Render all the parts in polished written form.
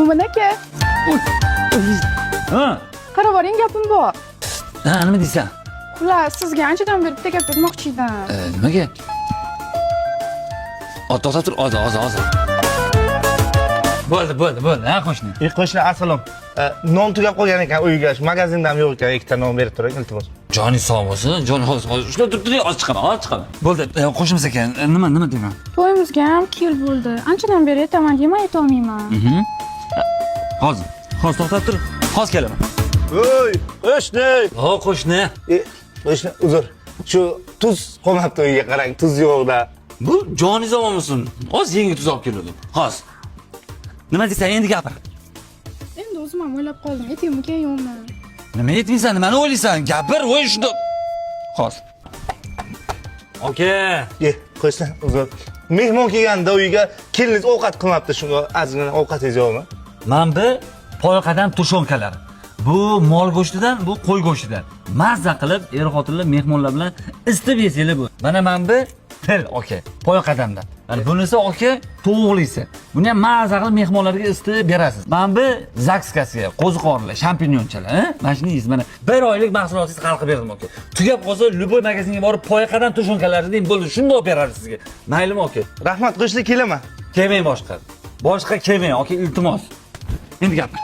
Mo'min aka, Ha? qarab oling, gapim bor. Ha, nima deysan? Xullas, sizga anchadan beri bitta gap aytmoqchi edim. Nimaga? To'xtab tur, hozir. Bo'ldi. Ha, qo'shni. Qo'shni assalom. Non tugab qolgan ekan uyga. Magazindan yo'q ekan, ikkita non berib turing, iltimos. Joni sog' bo'lsin. Joni hozir ushlab tur, hozir chiqaman. Bo'ldi, qo'shimiz ekan. Nima deyman? To'yimizga ham 2 yil bo'ldi. Anchadan beri aytaman demay aytolmayman. Hozir to'xtab tur. Hozir kelaman. Voy, qo'shni. Ha, qo'shni. Qo'shni, uzr. Shu tuz qolmabdi uyga qarang, tuz yo'qda. Bu joningiz omonmisin? Hozir yangi tuz olib keldim. Hozir. Nima deysan, endi gapir. Endi o'zim ham o'ylab qoldim, aytaymikan yo'qmi? Nima aytmaysan, nimani o'ylaysan? Gapir, voy shunda. Hozir. Oka. Qo'shni, uzr. Mehmon kelganda uyga keliniz ovqat qilmabdi, shunga ozgina ovqatingiz yo'qmi? Mana bu poyqadan tushonkalar. Bu mol go'shtidan, bu qo'y go'shtidan. Mazza qilib er-xotinlar mehmonlar bilan isitib yesanglar bu. Mana bu til oka, poyqadandan. Mana bunisi oka tovuqlisi. Buni ham mazza qilib mehmonlarga isitib berasiz. Mana bu zakskasiga, qo'ziqorlar, shampinyonchalar, ha? Mana shuni yeysiz. Mana 1 oylik mahsulotingiz qilib berdim oka. Tugab qolsa, Luboy magazinga borib poyqadan tushonkalarni deng bo'ldi. Shunda olib beramiz sizga. Maylimi oka? Rahmat, qo'shni kelaman. Kelmang boshqa. Boshqa kelmang oka, iltimos. Endi gapir.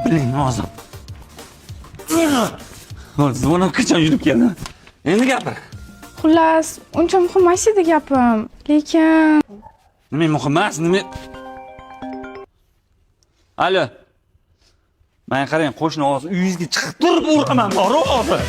Biling hozir. Hozir buni qachon yurib keldi? Endi gapir. Xullas, uncha muhim emas edi gapim. Lekin Nima muhim emas, nima? Alo. Mana qarang, qo'shni hozir uyingizga chiqib turib uraman, bor hozir.